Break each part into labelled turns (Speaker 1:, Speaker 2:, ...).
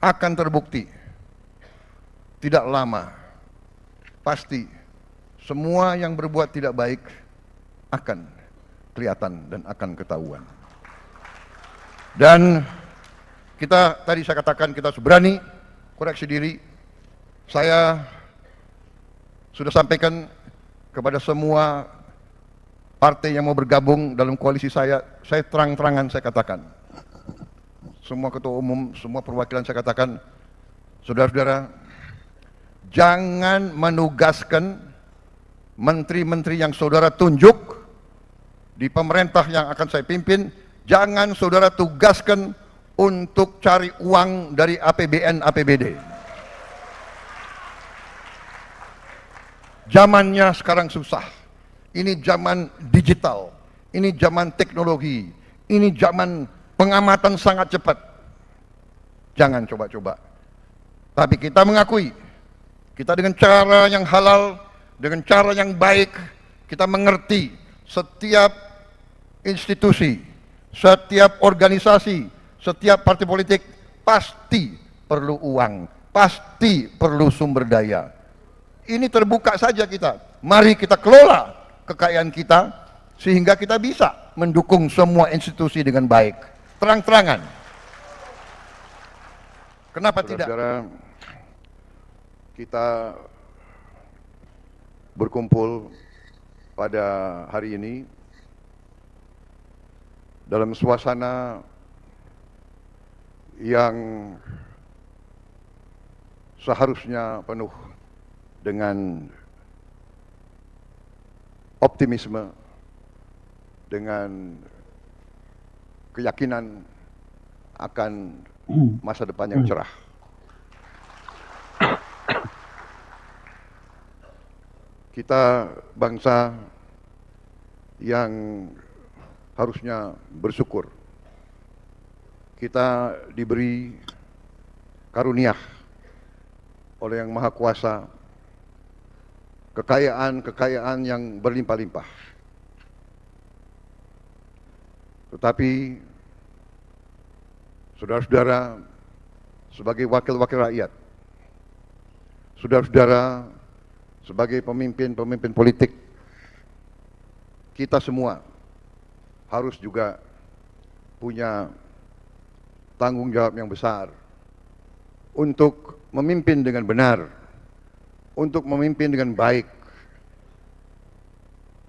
Speaker 1: akan terbukti. Tidak lama, pasti semua yang berbuat tidak baik akan kelihatan dan akan ketahuan. Dan kita, tadi saya katakan kita harus berani koreksi diri. Saya sudah sampaikan kepada semua partai yang mau bergabung dalam koalisi saya terang-terangan saya katakan. Semua ketua umum, semua perwakilan saya katakan, saudara-saudara, jangan menugaskan menteri-menteri yang saudara tunjuk di pemerintah yang akan saya pimpin, jangan saudara tugaskan untuk cari uang dari APBN, APBD. Zamannya sekarang susah. Ini zaman digital, ini zaman teknologi, ini zaman pengamatan sangat cepat. Jangan coba-coba. Tapi kita mengakui, kita dengan cara yang halal, dengan cara yang baik, kita mengerti setiap institusi, setiap organisasi, setiap partai politik pasti perlu uang, pasti perlu sumber daya. Ini terbuka saja kita. Mari kita kelola kekayaan kita sehingga kita bisa mendukung semua institusi dengan baik. Terang-terangan. Kenapa tidak? Saudara, kita berkumpul pada hari ini dalam suasana yang seharusnya penuh dengan optimisme, dengan keyakinan akan masa depan yang cerah. Kita bangsa yang harusnya bersyukur. Kita diberi karunia oleh Yang Maha Kuasa, kekayaan yang berlimpah-limpah. Tetapi saudara-saudara sebagai wakil-wakil rakyat, saudara-saudara sebagai pemimpin-pemimpin politik, kita semua harus juga punya tanggung jawab yang besar untuk memimpin dengan benar, untuk memimpin dengan baik.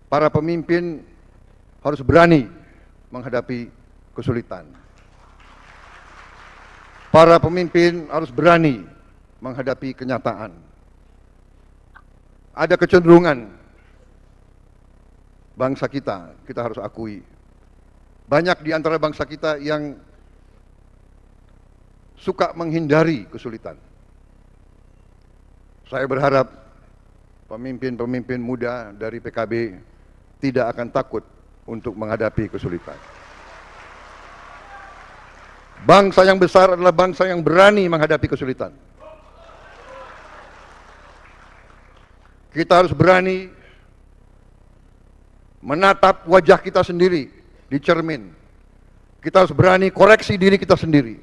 Speaker 1: Para pemimpin harus berani menghadapi kesulitan. Para pemimpin harus berani menghadapi kenyataan. Ada kecenderungan bangsa kita harus akui, banyak di antara bangsa kita yang suka menghindari kesulitan. Saya berharap pemimpin-pemimpin muda dari PKB tidak akan takut untuk menghadapi kesulitan. Bangsa yang besar adalah bangsa yang berani menghadapi kesulitan. Kita harus berani menatap wajah kita sendiri di cermin. Kita harus berani koreksi diri kita sendiri.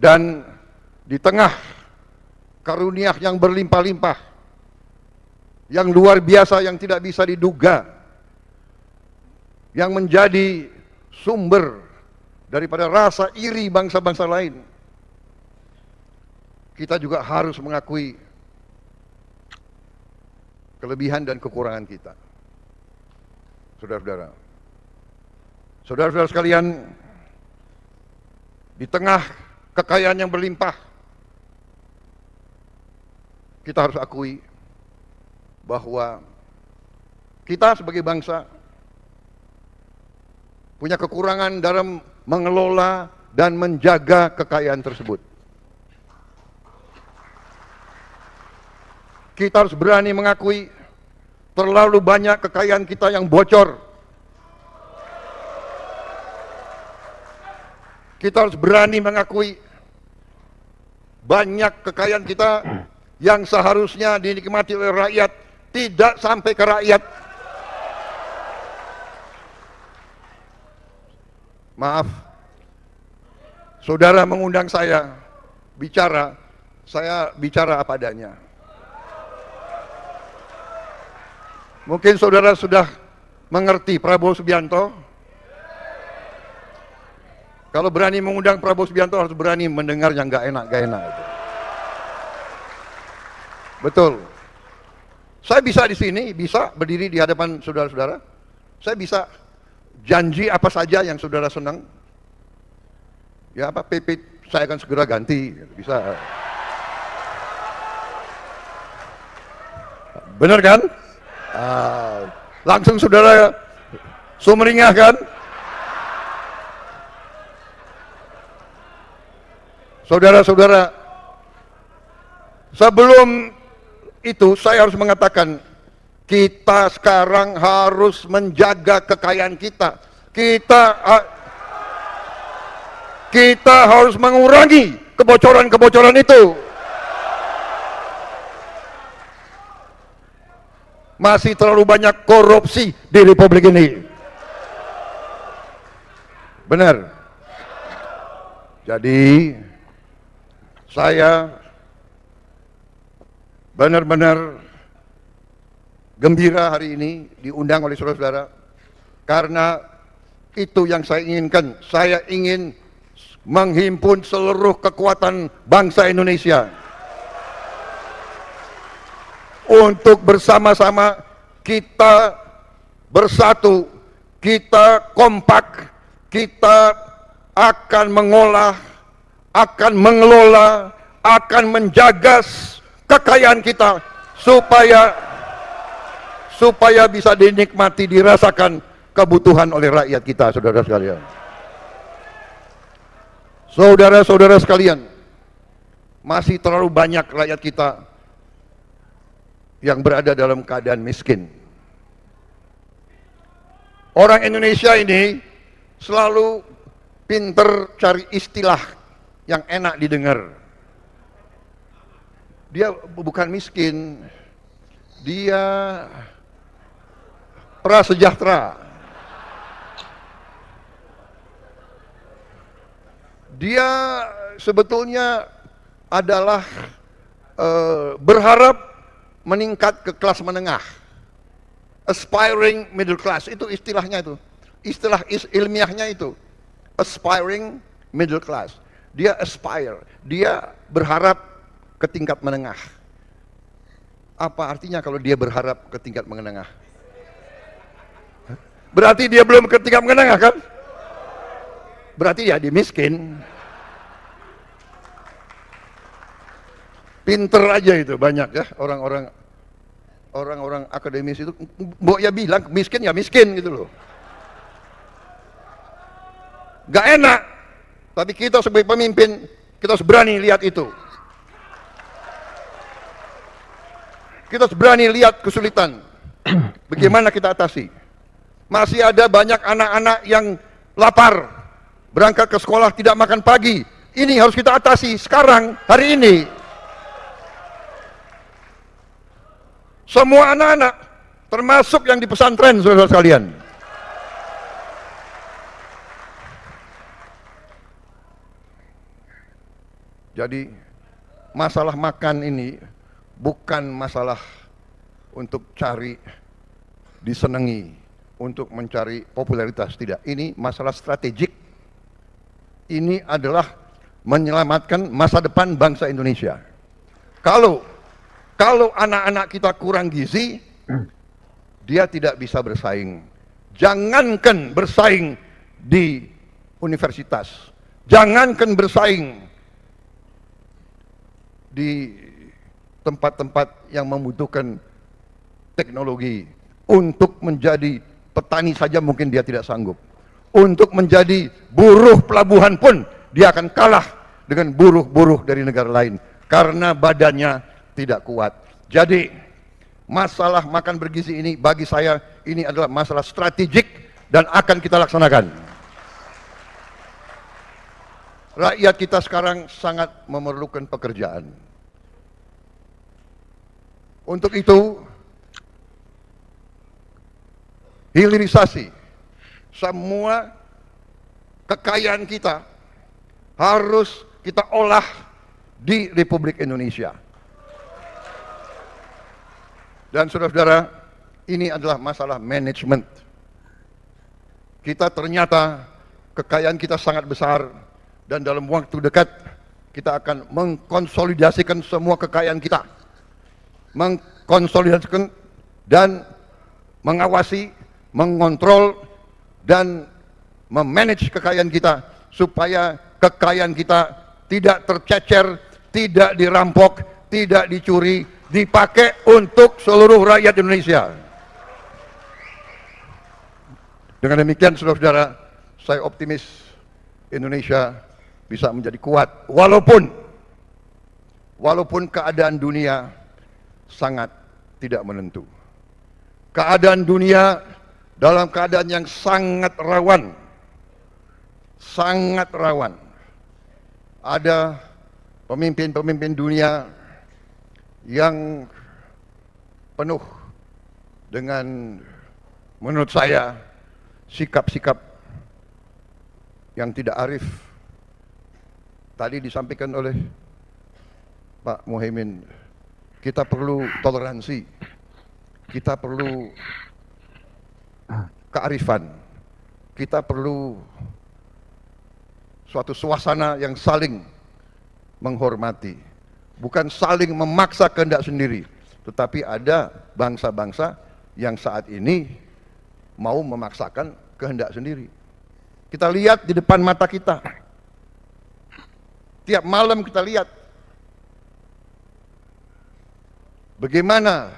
Speaker 1: Dan di tengah karunia yang berlimpah-limpah, yang luar biasa, yang tidak bisa diduga, yang menjadi sumber daripada rasa iri bangsa-bangsa lain, kita juga harus mengakui kelebihan dan kekurangan kita. Saudara-saudara, saudara-saudara sekalian, di tengah kekayaan yang berlimpah, kita harus akui bahwa kita sebagai bangsa punya kekurangan dalam mengelola dan menjaga kekayaan tersebut. Kita harus berani mengakui terlalu banyak kekayaan kita yang bocor. Kita harus berani mengakui banyak kekayaan kita yang seharusnya dinikmati oleh rakyat tidak sampai ke rakyat. Maaf, Saudara mengundang saya bicara apa adanya. Mungkin saudara sudah mengerti Prabowo Subianto. Kalau berani mengundang Prabowo Subianto harus berani mendengar yang gak enak. Betul. Saya bisa di sini, bisa berdiri di hadapan saudara-saudara. Saya bisa janji apa saja yang saudara senang. Ya apa PP saya akan segera ganti, bisa. Benar kan? Langsung saudara sumringah kan? Saudara-saudara, sebelum itu saya harus mengatakan, kita sekarang harus menjaga kekayaan kita. Kita harus mengurangi kebocoran-kebocoran itu. Masih terlalu banyak korupsi di Republik ini. Benar. Jadi saya benar-benar gembira hari ini diundang oleh saudara-saudara, karena itu yang saya inginkan. Saya ingin menghimpun seluruh kekuatan bangsa Indonesia untuk bersama-sama kita bersatu, kita kompak, kita akan mengolah, akan mengelola, akan menjaga kekayaan kita supaya bisa dinikmati, dirasakan kebutuhan oleh rakyat kita, saudara sekalian. Saudara-saudara sekalian, masih terlalu banyak rakyat kita yang berada dalam keadaan miskin. Orang Indonesia ini selalu pinter cari istilah yang enak didengar. Dia bukan miskin, dia prasejahtera. Dia sebetulnya adalah berharap meningkat ke kelas menengah, aspiring middle class, itu istilahnya itu, istilah ilmiahnya itu, aspiring middle class. Dia aspire, dia berharap ke tingkat menengah. Apa artinya kalau dia berharap ke tingkat menengah? Berarti dia belum ke tingkat menengah kan? Berarti ya dia miskin. Pinter aja itu banyak ya orang-orang akademis itu. Mbok ya bilang miskin ya miskin gitu loh. Gak enak. Tapi kita sebagai pemimpin, kita harus berani lihat itu. Kita harus berani lihat kesulitan. Bagaimana kita atasi. Masih ada banyak anak-anak yang lapar, berangkat ke sekolah tidak makan pagi. Ini harus kita atasi sekarang, hari ini. Semua anak-anak, termasuk yang di pesantren, saudara sekalian. Jadi masalah makan ini bukan masalah untuk cari disenangi, untuk mencari popularitas, tidak. Ini masalah strategik. Ini adalah menyelamatkan masa depan bangsa Indonesia. Kalau anak-anak kita kurang gizi, dia tidak bisa bersaing. Jangankan bersaing di universitas, jangankan bersaing di tempat-tempat yang membutuhkan teknologi. Untuk menjadi petani saja mungkin dia tidak sanggup. Untuk menjadi buruh pelabuhan pun dia akan kalah dengan buruh-buruh dari negara lain karena badannya tidak kuat. Jadi masalah makan bergizi ini bagi saya ini adalah masalah strategik dan akan kita laksanakan. Rakyat kita sekarang sangat memerlukan pekerjaan. Untuk itu, hilirisasi semua kekayaan kita harus kita olah di Republik Indonesia. Dan saudara-saudara, ini adalah masalah manajemen. Kita ternyata kekayaan kita sangat besar dan dalam waktu dekat kita akan mengkonsolidasikan semua kekayaan kita. Mengkonsolidasikan dan mengawasi, mengontrol dan memanage kekayaan kita supaya kekayaan kita tidak tercecer, tidak dirampok, tidak dicuri, dipakai untuk seluruh rakyat Indonesia. Dengan demikian saudara-saudara, saya optimis Indonesia bisa menjadi kuat walaupun keadaan dunia sangat tidak menentu. Keadaan dunia dalam keadaan yang sangat rawan. Sangat rawan. Ada pemimpin-pemimpin dunia yang penuh dengan, menurut saya, sikap-sikap yang tidak arif. Tadi disampaikan oleh Pak Muhaimin, kita perlu toleransi, kita perlu kearifan, kita perlu suatu suasana yang saling menghormati, bukan saling memaksa kehendak sendiri. Tetapi ada bangsa-bangsa yang saat ini mau memaksakan kehendak sendiri. Kita lihat di depan mata kita, tiap malam kita lihat bagaimana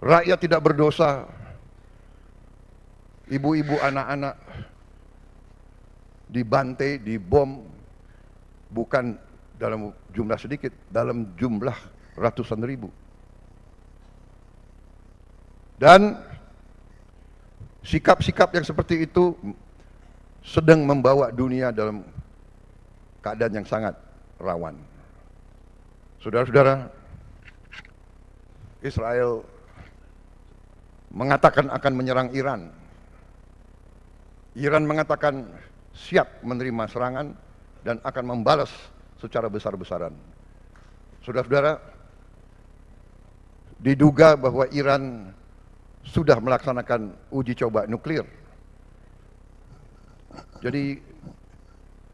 Speaker 1: rakyat tidak berdosa, ibu-ibu, anak-anak dibantai, dibom, bukan dalam jumlah sedikit, dalam jumlah ratusan ribu. Dan sikap-sikap yang seperti itu sedang membawa dunia dalam keadaan yang sangat rawan. Saudara-saudara, Israel mengatakan akan menyerang Iran. Iran mengatakan siap menerima serangan dan akan membalas secara besar-besaran. Saudara-saudara, diduga bahwa Iran sudah melaksanakan uji coba nuklir. Jadi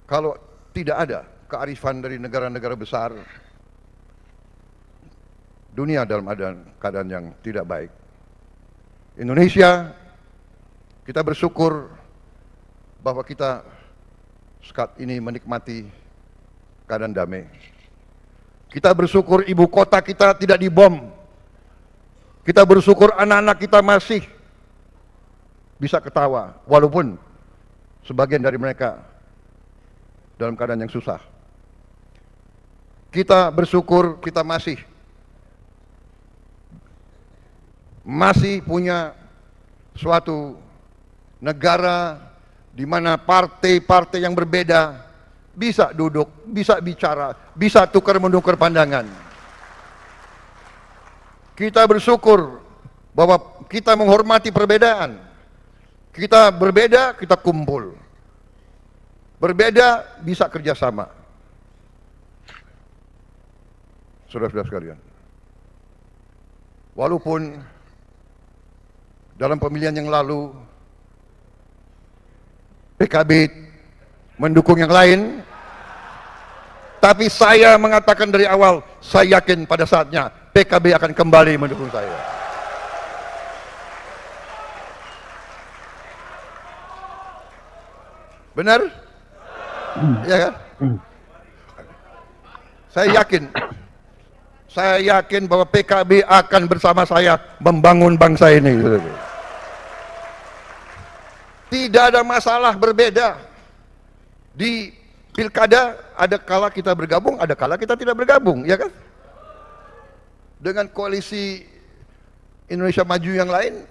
Speaker 1: kalau tidak ada kearifan dari negara-negara besar, dunia dalam keadaan yang tidak baik. Indonesia, kita bersyukur bahwa kita saat ini menikmati keadaan damai. Kita bersyukur ibu kota kita tidak dibom. Kita bersyukur anak-anak kita masih bisa ketawa, walaupun sebagian dari mereka dalam keadaan yang susah. Kita bersyukur kita masih punya suatu negara di mana partai-partai yang berbeda bisa duduk, bisa bicara, bisa tukar-menukar pandangan. Kita bersyukur bahwa kita menghormati perbedaan. Kita berbeda, kita kumpul. Berbeda, bisa kerjasama. Saudara-saudara sekalian, walaupun dalam pemilihan yang lalu PKB mendukung yang lain, tapi saya mengatakan dari awal, saya yakin pada saatnya PKB akan kembali mendukung saya. Benar? Ya kan? Saya yakin bahwa PKB akan bersama saya membangun bangsa ini. Tidak ada masalah berbeda. Di pilkada ada kala kita bergabung, ada kala kita tidak bergabung, ya kan? Dengan koalisi Indonesia Maju yang lain,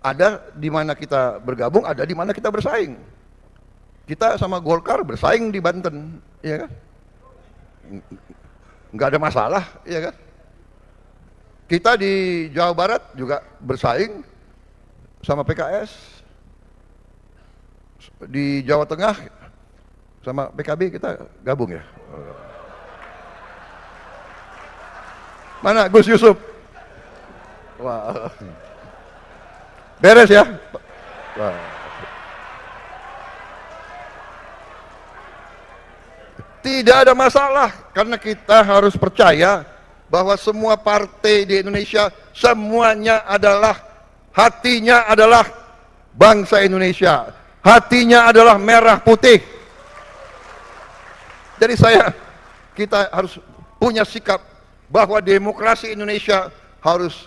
Speaker 1: ada di mana kita bergabung, ada di mana kita bersaing. Kita sama Golkar bersaing di Banten, ya kan? Nggak ada masalah, ya kan? Kita di Jawa Barat juga bersaing sama PKS. Di Jawa Tengah Sama PKB kita gabung ya. Mana Gus Yusuf? Wah. Beres ya. Wah. Tidak ada masalah, karena kita harus percaya bahwa semua partai di Indonesia semuanya adalah hatinya adalah bangsa Indonesia, hatinya adalah merah putih. Jadi kita harus punya sikap bahwa demokrasi Indonesia harus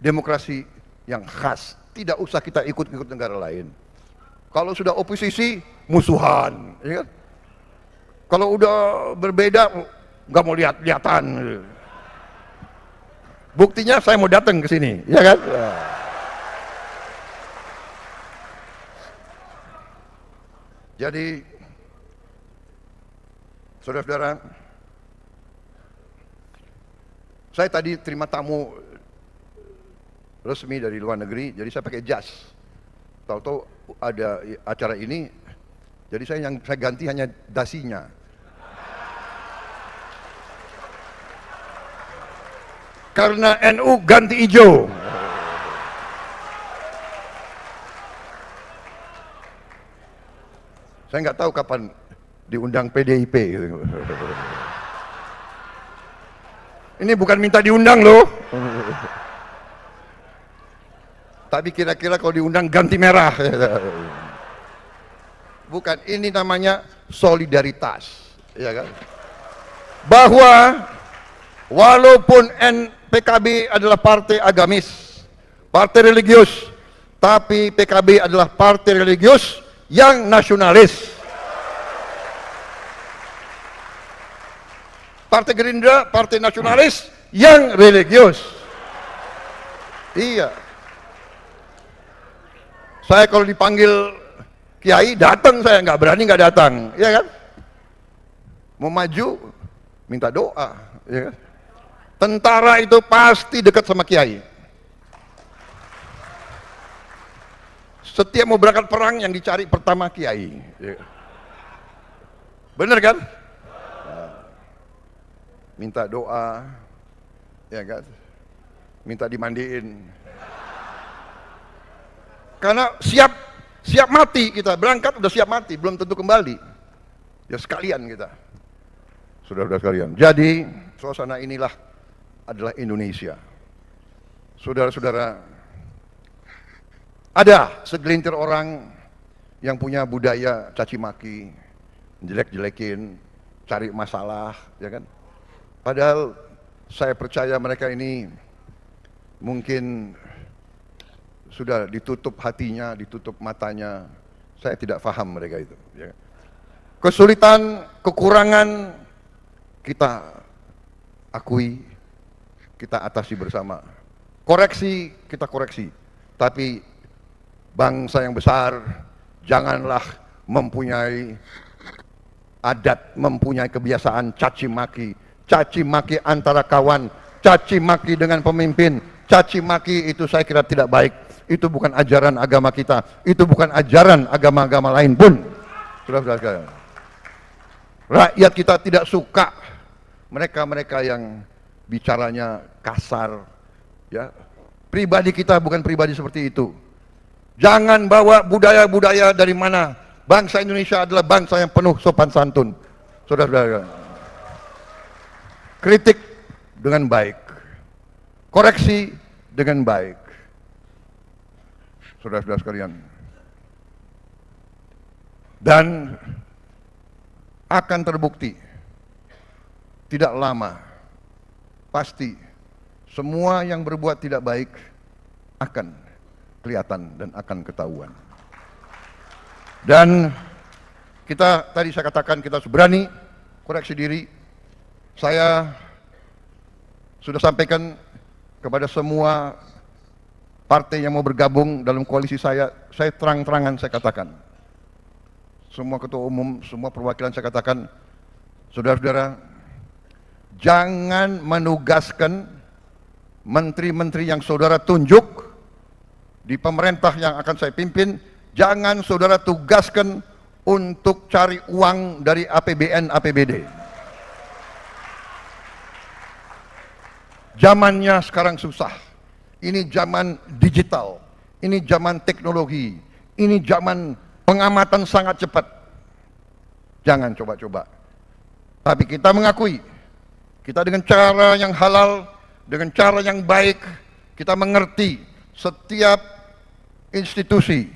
Speaker 1: demokrasi yang khas, tidak usah kita ikut-ikut negara lain. Kalau sudah oposisi, musuhan, ya kan? Kalau udah berbeda, nggak mau lihat-lihatan. Buktinya saya mau datang ke sini, ya kan? Jadi, saudara-saudara, saya tadi terima tamu resmi dari luar negeri, jadi saya pakai jas. Tahu-tahu ada acara ini, jadi saya ganti hanya dasinya. Karena NU ganti hijau. Saya nggak tahu kapan diundang PDIP. Ini bukan minta diundang loh. Tapi kira-kira kalau diundang ganti merah. Bukan, ini namanya solidaritas, ya kan? Bahwa walaupun PKB adalah partai agamis, partai religius, tapi PKB adalah partai religius yang nasionalis. Partai Gerindra, partai nasionalis yang religius. Iya. Saya kalau dipanggil kiai datang, saya nggak berani nggak datang, ya kan? Mau maju, minta doa, ya kan? Tentara itu pasti dekat sama kiai. Setiap mau berangkat perang yang dicari pertama kiai. Bener kan? Minta doa, ya kan? Minta dimandiin. Karena siap mati kita, berangkat udah siap mati, belum tentu kembali. Ya sekalian kita. Saudara-saudara sekalian. Jadi, suasana inilah adalah Indonesia. Saudara-saudara, ada segelintir orang yang punya budaya caci maki, jelek-jelekin, cari masalah, ya kan? Padahal saya percaya mereka ini mungkin sudah ditutup hatinya, ditutup matanya. Saya tidak paham mereka itu, ya. Kesulitan, kekurangan kita akui, kita atasi bersama. Koreksi, kita koreksi. Tapi bangsa yang besar janganlah mempunyai adat, mempunyai kebiasaan caci maki antara kawan, caci maki dengan pemimpin, caci maki itu saya kira tidak baik. Itu bukan ajaran agama kita, itu bukan ajaran agama-agama lain pun. Saudara-saudara, rakyat kita tidak suka mereka-mereka yang bicaranya kasar, ya. Pribadi kita bukan pribadi seperti itu. Jangan bawa budaya-budaya dari mana. Bangsa Indonesia adalah bangsa yang penuh sopan santun. Saudara-saudara, kritik dengan baik, koreksi dengan baik. Saudara-saudara sekalian, dan akan terbukti tidak lama, pasti semua yang berbuat tidak baik akan kelihatan dan akan ketahuan. Dan kita, tadi saya katakan, kita harus berani koreksi diri. Saya sudah sampaikan kepada semua partai yang mau bergabung dalam koalisi saya terang-terangan saya katakan. Semua ketua umum, semua perwakilan saya katakan, saudara-saudara, jangan menugaskan menteri-menteri yang saudara tunjuk di pemerintah yang akan saya pimpin, jangan saudara tugaskan untuk cari uang dari APBN APBD. Zamannya sekarang susah. Ini zaman digital, ini zaman teknologi, ini zaman pengamatan sangat cepat. Jangan coba-coba. Tapi kita mengakui, kita dengan cara yang halal, dengan cara yang baik, kita mengerti setiap institusi,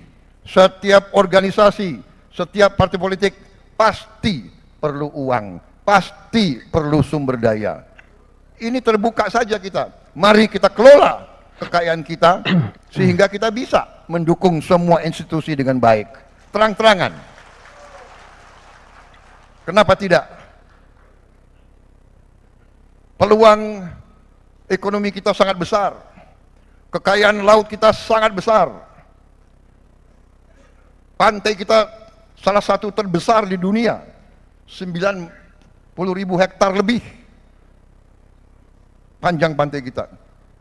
Speaker 1: setiap organisasi, setiap partai politik pasti perlu uang, pasti perlu sumber daya. Ini terbuka saja kita. Mari kita kelola kekayaan kita sehingga kita bisa mendukung semua institusi dengan baik. Terang-terangan. Kenapa tidak? Peluang ekonomi kita sangat besar. Kekayaan laut kita sangat besar. Pantai kita salah satu terbesar di dunia. 90.000 hektar lebih. Panjang pantai kita.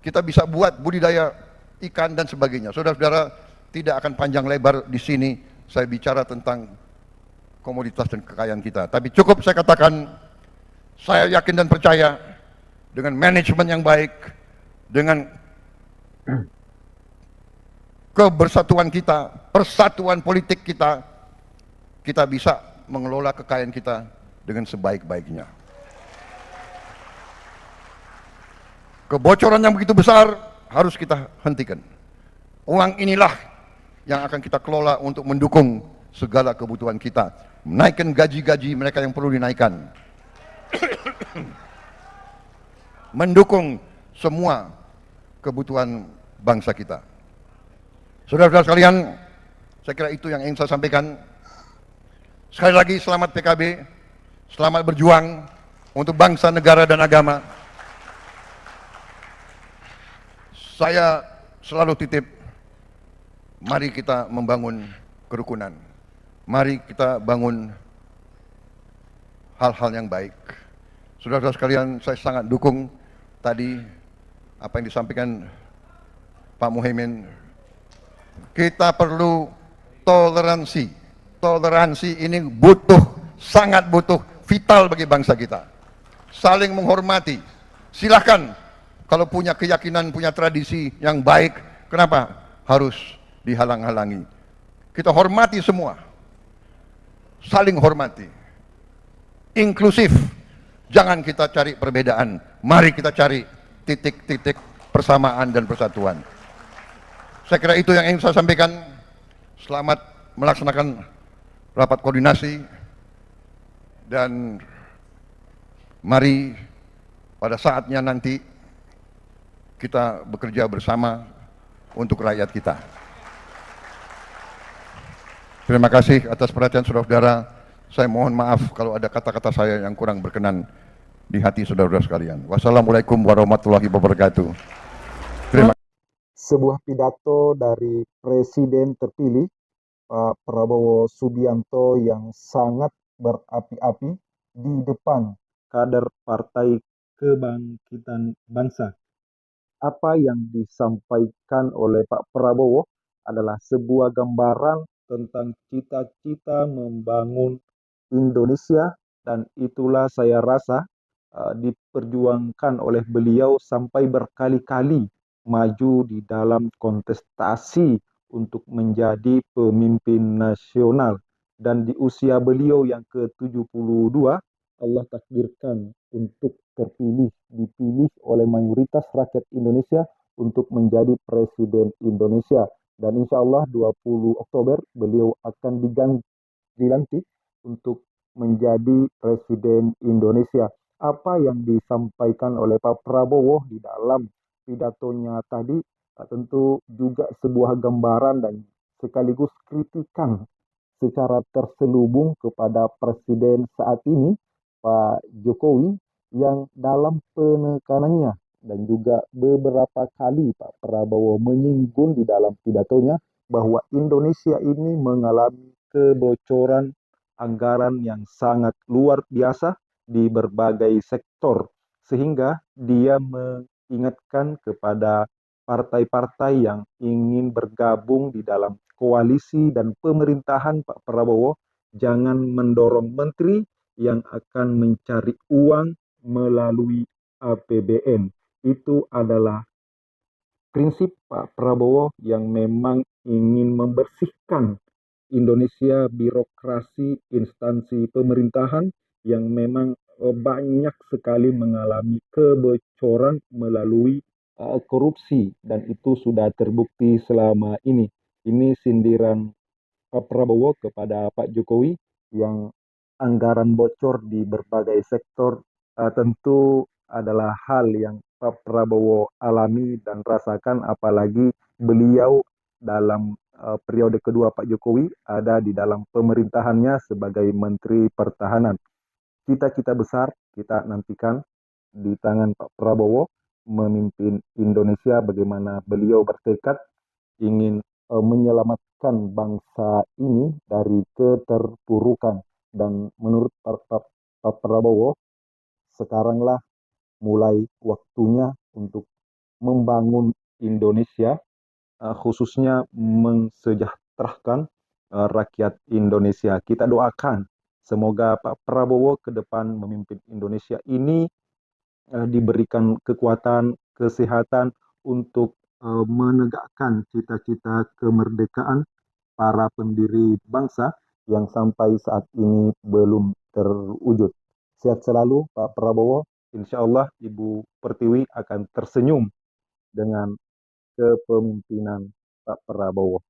Speaker 1: Kita bisa buat budidaya ikan dan sebagainya. Saudara-saudara, tidak akan panjang lebar di sini saya bicara tentang komoditas dan kekayaan kita. Tapi cukup saya katakan, saya yakin dan percaya dengan manajemen yang baik, dengan kebersatuan kita, persatuan politik kita, kita bisa mengelola kekayaan kita dengan sebaik-baiknya. Kebocoran yang begitu besar harus kita hentikan. Uang inilah yang akan kita kelola untuk mendukung segala kebutuhan kita. Menaikkan gaji-gaji mereka yang perlu dinaikkan. Mendukung semua kebutuhan bangsa kita. Saudara-saudara sekalian, saya kira itu yang ingin saya sampaikan. Sekali lagi selamat PKB, selamat berjuang untuk bangsa, negara, dan agama. Saya selalu titip, mari kita membangun kerukunan. Mari kita bangun hal-hal yang baik. Saudara-saudara sekalian, saya sangat dukung tadi apa yang disampaikan Pak Muhaimin. Kita perlu toleransi. Toleransi ini butuh, sangat butuh, vital bagi bangsa kita. Saling menghormati. Silahkan kalau punya keyakinan, punya tradisi yang baik, kenapa harus dihalang-halangi? Kita hormati semua. Saling hormati. Inklusif. Jangan kita cari perbedaan. Mari kita cari titik-titik persamaan dan persatuan. Saya kira itu yang ingin saya sampaikan. Selamat melaksanakan rapat koordinasi. Dan mari pada saatnya nanti kita bekerja bersama untuk rakyat kita. Terima kasih atas perhatian saudara-saudara. Saya mohon maaf kalau ada kata-kata saya yang kurang berkenan di hati saudara-saudara sekalian. Wassalamualaikum warahmatullahi wabarakatuh. Terima kasih.
Speaker 2: Sebuah pidato dari Presiden terpilih Pak Prabowo Subianto yang sangat berapi-api di depan kader Partai Kebangkitan Bangsa. Apa yang disampaikan oleh Pak Prabowo adalah sebuah gambaran tentang cita-cita membangun Indonesia, dan itulah saya rasa diperjuangkan oleh beliau sampai berkali-kali maju di dalam kontestasi untuk menjadi pemimpin nasional. Dan di usia beliau yang ke-72, Allah takdirkan untuk dipilih oleh mayoritas rakyat Indonesia untuk menjadi Presiden Indonesia. Dan insya Allah 20 Oktober beliau akan dilantik untuk menjadi Presiden Indonesia. Apa yang disampaikan oleh Pak Prabowo di dalam pidatonya tadi tentu juga sebuah gambaran dan sekaligus kritikan secara terselubung kepada Presiden saat ini, Pak Jokowi, yang dalam penekanannya dan juga beberapa kali Pak Prabowo menyinggung di dalam pidatonya bahwa Indonesia ini mengalami kebocoran anggaran yang sangat luar biasa di berbagai sektor, sehingga dia mengingatkan kepada partai-partai yang ingin bergabung di dalam koalisi dan pemerintahan Pak Prabowo Jangan mendorong menteri yang akan mencari uang melalui APBN. Itu adalah prinsip Pak Prabowo yang memang ingin membersihkan Indonesia birokrasi instansi pemerintahan yang memang banyak sekali mengalami kebocoran melalui korupsi dan itu sudah terbukti selama ini. Ini sindiran Pak Prabowo kepada Pak Jokowi yang anggaran bocor di berbagai sektor tentu adalah hal yang Pak Prabowo alami dan rasakan apalagi beliau dalam periode kedua Pak Jokowi ada di dalam pemerintahannya sebagai Menteri Pertahanan. Cita-cita besar kita nantikan di tangan Pak Prabowo memimpin Indonesia bagaimana beliau bertekad ingin menyelamatkan bangsa ini dari keterpurukan dan menurut Pak Prabowo sekaranglah mulai waktunya untuk membangun Indonesia khususnya mensejahterakan rakyat Indonesia. Kita doakan semoga Pak Prabowo ke depan memimpin Indonesia ini diberikan kekuatan, kesehatan untuk menegakkan cita-cita kemerdekaan para pendiri bangsa yang sampai saat ini belum terwujud. Sehat selalu Pak Prabowo. Insya Allah Ibu Pertiwi akan tersenyum dengan kepemimpinan Pak Prabowo.